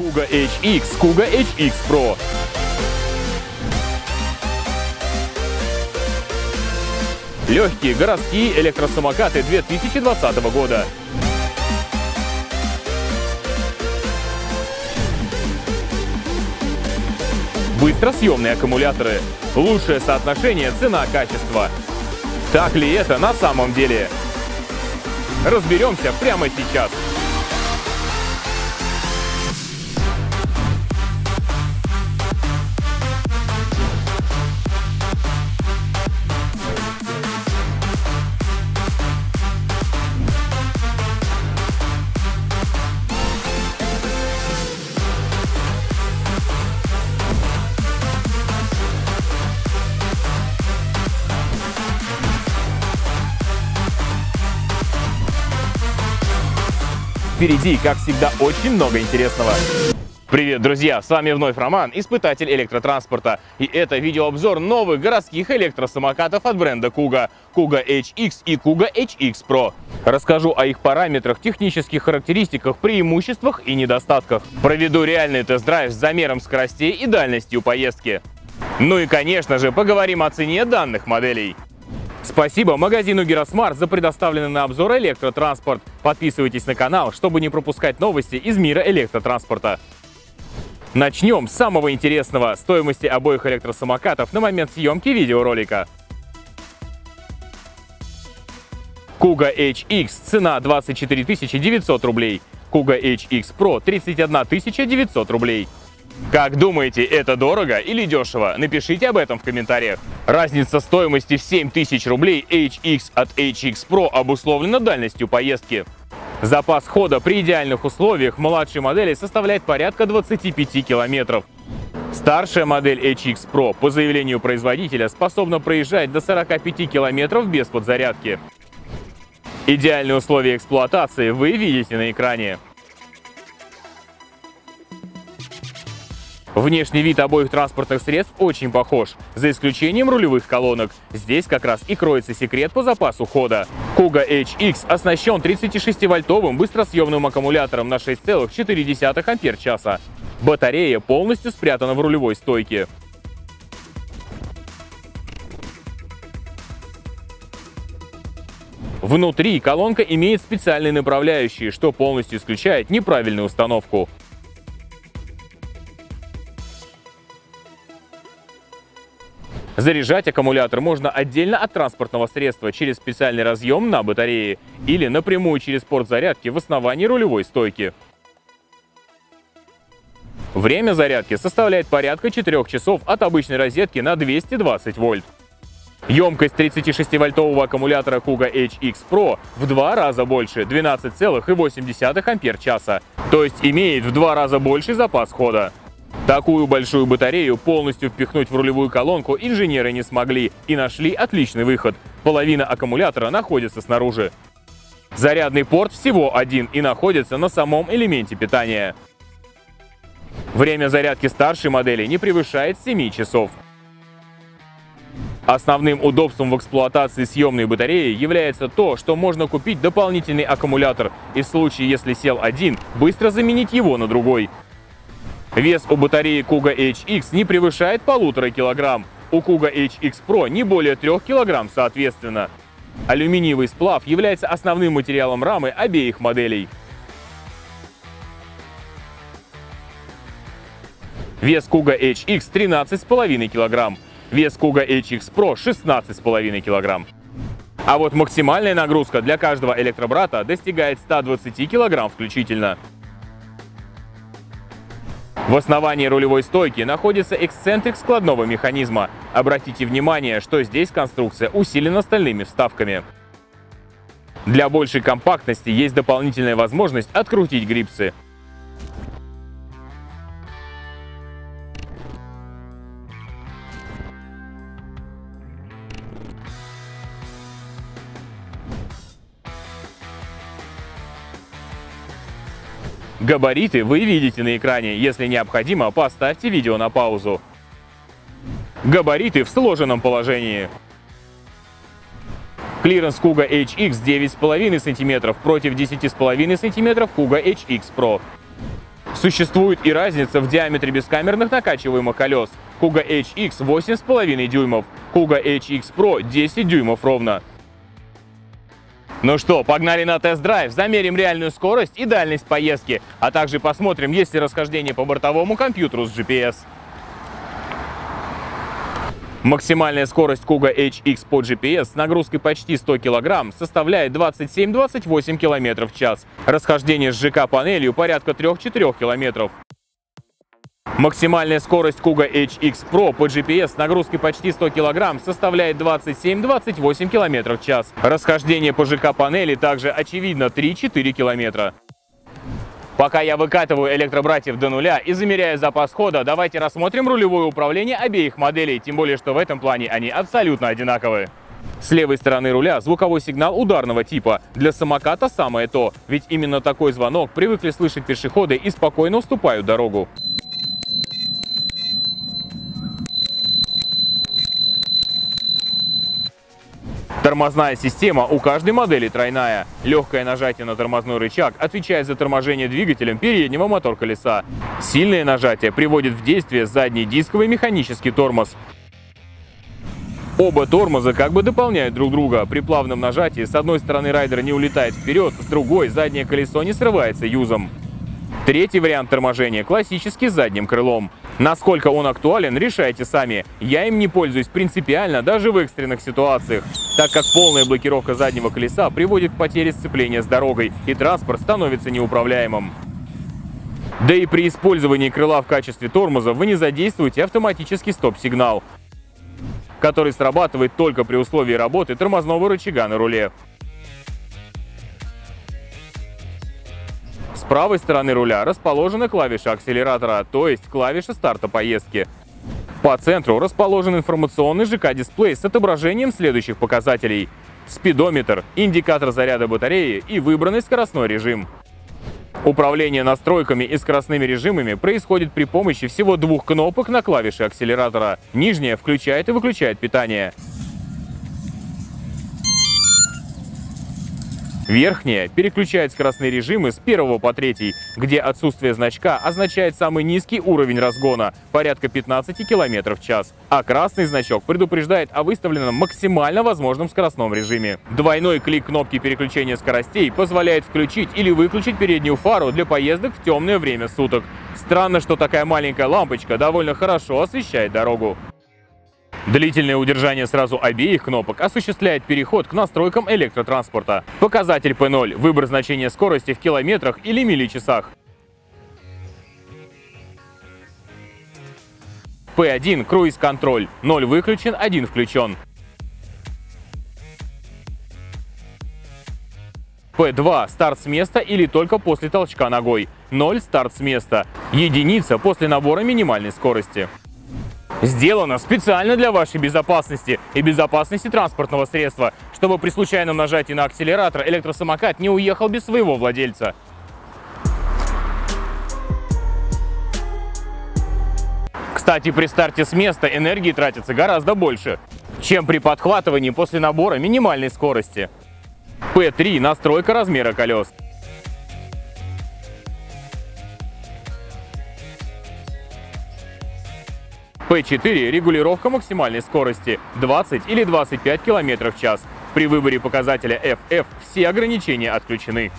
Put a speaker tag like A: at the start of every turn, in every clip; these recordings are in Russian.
A: Kuga HX, Kuga HX Pro. Легкие городские электросамокаты 2020 года. Быстросъемные аккумуляторы. Лучшее соотношение цена-качество. Так ли это на самом деле? Разберемся прямо сейчас. Впереди, как всегда, очень много интересного. Привет, друзья! С вами вновь Роман, испытатель электротранспорта. И это видеообзор новых городских электросамокатов от бренда Kuga. Kuga HX и Kuga HX Pro. Расскажу о их параметрах, технических характеристиках, преимуществах и недостатках. Проведу реальный тест-драйв с замером скоростей и дальностью поездки. Ну и, конечно же, поговорим о цене данных моделей. Спасибо магазину Геросмарт за предоставленный на обзор электротранспорт. Подписывайтесь на канал, чтобы не пропускать новости из мира электротранспорта. Начнем с самого интересного – стоимости обоих электросамокатов на момент съемки видеоролика. Kuga HX – цена 24 900 рублей. Kuga HX Pro – 31 900 рублей. Как думаете, это дорого или дешево? Напишите об этом в комментариях. Разница стоимости в 7000 рублей HX от HX Pro обусловлена дальностью поездки. Запас хода при идеальных условиях младшей модели составляет порядка 25 километров. Старшая модель HX Pro, по заявлению производителя, способна проезжать до 45 километров без подзарядки. Идеальные условия эксплуатации вы видите на экране. Внешний вид обоих транспортных средств очень похож, за исключением рулевых колонок. Здесь как раз и кроется секрет по запасу хода. Kuga HX оснащен 36-вольтовым быстросъемным аккумулятором на 6,4 ампер-часа. Батарея полностью спрятана в рулевой стойке. Внутри колонка имеет специальные направляющие, что полностью исключает неправильную установку. Заряжать аккумулятор можно отдельно от транспортного средства через специальный разъем на батарее или напрямую через порт зарядки в основании рулевой стойки. Время зарядки составляет порядка 4 часов от обычной розетки на 220 вольт. Емкость 36-вольтового аккумулятора Kuga HX Pro в 2 раза больше – 12,8 ампер-часа, то есть имеет в 2 раза больший запас хода. Такую большую батарею полностью впихнуть в рулевую колонку инженеры не смогли и нашли отличный выход. Половина аккумулятора находится снаружи. Зарядный порт всего один и находится на самом элементе питания. Время зарядки старшей модели не превышает 7 часов. Основным удобством в эксплуатации съемной батареи является то, что можно купить дополнительный аккумулятор и в случае, если сел один, быстро заменить его на другой. Вес у батареи Kuga HX не превышает 1,5 кг, у Kuga HX Pro не более 3 кг соответственно. Алюминиевый сплав является основным материалом рамы обеих моделей. Вес Kuga HX 13,5 кг, вес Kuga HX Pro 16,5 кг. А вот максимальная нагрузка для каждого электробрата достигает 120 кг включительно. В основании рулевой стойки находится эксцентрик складного механизма. Обратите внимание, что здесь конструкция усилена стальными вставками. Для большей компактности есть дополнительная возможность открутить грипсы. Габариты вы видите на экране. Если необходимо, поставьте видео на паузу. Габариты в сложенном положении. Клиренс Kuga HX 9,5 см против 10,5 см Kuga HX Pro. Существует и разница в диаметре бескамерных накачиваемых колес. Kuga HX 8,5 дюймов, Kuga HX Pro 10 дюймов ровно. Ну что, погнали на тест-драйв, замерим реальную скорость и дальность поездки, а также посмотрим, есть ли расхождение по бортовому компьютеру с GPS. Максимальная скорость Kuga HX по GPS с нагрузкой почти 100 кг составляет 27-28 км в час. Расхождение с ЖК-панелью порядка 3-4 км. Максимальная скорость Kuga HX Pro по GPS с нагрузкой почти 100 кг составляет 27-28 км в час. Расхождение по ЖК-панели также очевидно 3-4 км. Пока я выкатываю электробратьев до нуля и замеряю запас хода, давайте рассмотрим рулевое управление обеих моделей, тем более что в этом плане они абсолютно одинаковые. С левой стороны руля звуковой сигнал ударного типа. Для самоката самое то, ведь именно такой звонок привыкли слышать пешеходы и спокойно уступают дорогу. Тормозная система у каждой модели тройная. Легкое нажатие на тормозной рычаг отвечает за торможение двигателем переднего мотор-колеса. Сильное нажатие приводит в действие задний дисковый механический тормоз. Оба тормоза как бы дополняют друг друга. При плавном нажатии с одной стороны райдер не улетает вперед, с другой заднее колесо не срывается юзом. Третий вариант торможения классический с задним крылом. Насколько он актуален, решайте сами. Я им не пользуюсь принципиально даже в экстренных ситуациях, так как полная блокировка заднего колеса приводит к потере сцепления с дорогой, и транспорт становится неуправляемым. Да и при использовании крыла в качестве тормоза вы не задействуете автоматический стоп-сигнал, который срабатывает только при условии работы тормозного рычага на руле. С правой стороны руля расположена клавиша акселератора, то есть клавиша старта поездки. По центру расположен информационный ЖК-дисплей с отображением следующих показателей: спидометр, индикатор заряда батареи и выбранный скоростной режим. Управление настройками и скоростными режимами происходит при помощи всего двух кнопок на клавише акселератора. Нижняя включает и выключает питание. Верхняя переключает скоростные режимы с 1 по 3, где отсутствие значка означает самый низкий уровень разгона – порядка 15 км в час, а красный значок предупреждает о выставленном максимально возможном скоростном режиме. Двойной клик кнопки переключения скоростей позволяет включить или выключить переднюю фару для поездок в темное время суток. Странно, что такая маленькая лампочка довольно хорошо освещает дорогу. Длительное удержание сразу обеих кнопок осуществляет переход к настройкам электротранспорта. Показатель P0 – выбор значения скорости в километрах или миличасах. P1 – круиз-контроль. 0 выключен, 1 включен. P2 – старт с места или только после толчка ногой. 0 – старт с места. Единица после набора минимальной скорости. Сделано специально для вашей безопасности и безопасности транспортного средства, чтобы при случайном нажатии на акселератор электросамокат не уехал без своего владельца. Кстати, при старте с места энергии тратится гораздо больше, чем при подхватывании после набора минимальной скорости. P3 – настройка размера колес. P4 – регулировка максимальной скорости 20 или 25 км в час. При выборе показателя FF все ограничения отключены.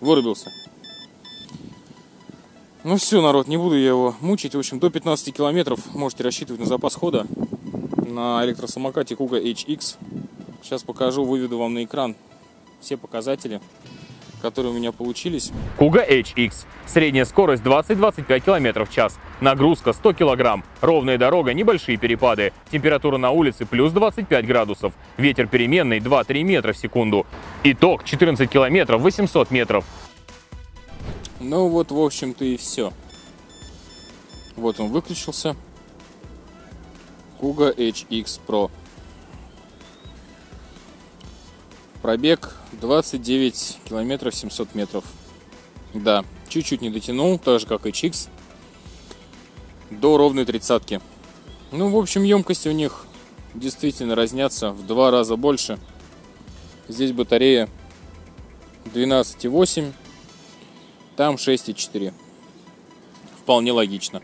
B: Вырубился. Ну все, народ, не буду я его мучить. В общем, до 15 километров можете рассчитывать на запас хода на электросамокате Kuga HX. Сейчас покажу, выведу вам на экран все показатели, которые у меня получились.
A: Kuga HX. Средняя скорость 20-25 км в час. Нагрузка 100 кг. Ровная дорога, небольшие перепады. Температура на улице плюс 25 градусов. Ветер переменный 2-3 метра в секунду. Итог 14 км 800 метров.
B: Ну вот, в общем-то, и все. Вот он выключился. Kuga HX Pro. Пробег 29 километров 700 метров. Да, чуть-чуть не дотянул, так же как HX, до ровной тридцатки. Ну, в общем, емкости у них действительно разнятся в 2 раза больше. Здесь батарея 12,8, там 6,4. Вполне логично.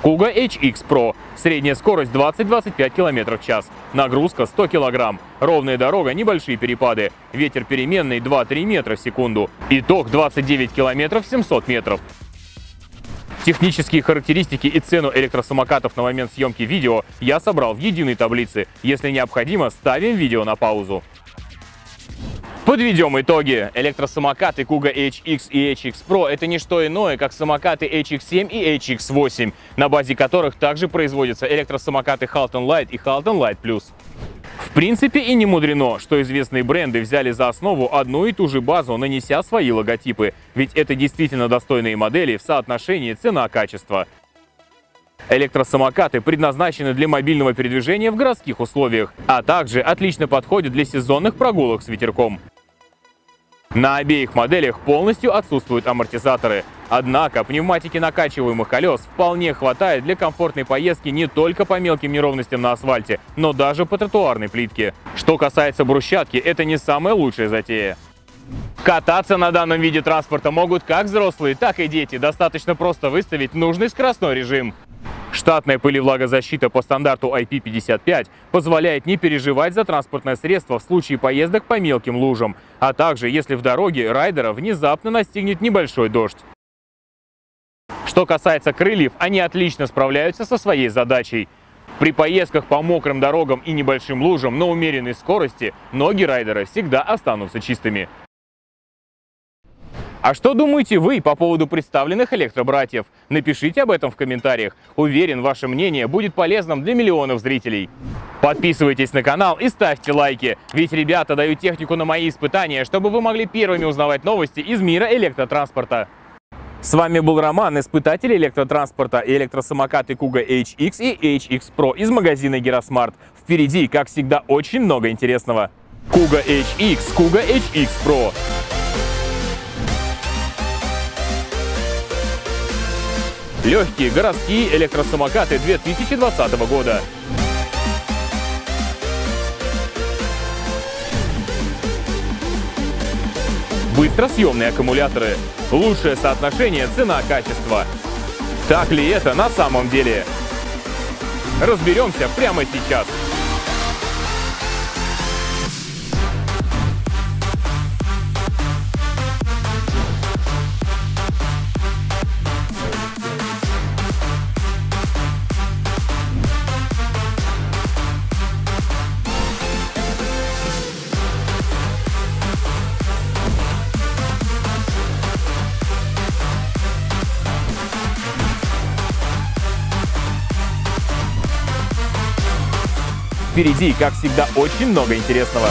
A: Kuga HX Pro. Средняя скорость 20-25 км в час. Нагрузка 100 кг. Ровная дорога, небольшие перепады. Ветер переменный 2-3 метра в секунду. Итог 29 км 700 метров. Технические характеристики и цену электросамокатов на момент съемки видео я собрал в единой таблице. Если необходимо, ставим видео на паузу. Подведем итоги. Электросамокаты Kuga HX и HX Pro — это не что иное, как самокаты HX7 и HX8, на базе которых также производятся электросамокаты Halton Light и Halton Light Plus. В принципе, и не мудрено, что известные бренды взяли за основу одну и ту же базу, нанеся свои логотипы, ведь это действительно достойные модели в соотношении цена-качество. Электросамокаты предназначены для мобильного передвижения в городских условиях, а также отлично подходят для сезонных прогулок с ветерком. На обеих моделях полностью отсутствуют амортизаторы. Однако пневматики накачиваемых колес вполне хватает для комфортной поездки не только по мелким неровностям на асфальте, но даже по тротуарной плитке. Что касается брусчатки, это не самая лучшая затея. Кататься на данном виде транспорта могут как взрослые, так и дети. Достаточно просто выставить нужный скоростной режим. Штатная пылевлагозащита по стандарту IP55 позволяет не переживать за транспортное средство в случае поездок по мелким лужам, а также если в дороге райдера внезапно настигнет небольшой дождь. Что касается крыльев, они отлично справляются со своей задачей. При поездках по мокрым дорогам и небольшим лужам на умеренной скорости ноги райдера всегда останутся чистыми. А что думаете вы по поводу представленных электробратьев? Напишите об этом в комментариях. Уверен, ваше мнение будет полезным для миллионов зрителей. Подписывайтесь на канал и ставьте лайки, ведь ребята дают технику на мои испытания, чтобы вы могли первыми узнавать новости из мира электротранспорта. С вами был Роман, испытатель электротранспорта и электросамокаты Kuga HX и HX Pro из магазина Герасмарт. Впереди, как всегда, очень много интересного. Kuga HX, Kuga HX Pro. Легкие городские электросамокаты 2020 года. Быстросъемные аккумуляторы. Лучшее соотношение цена-качество. Так ли это на самом деле? Разберемся прямо сейчас. Впереди, как всегда, очень много интересного.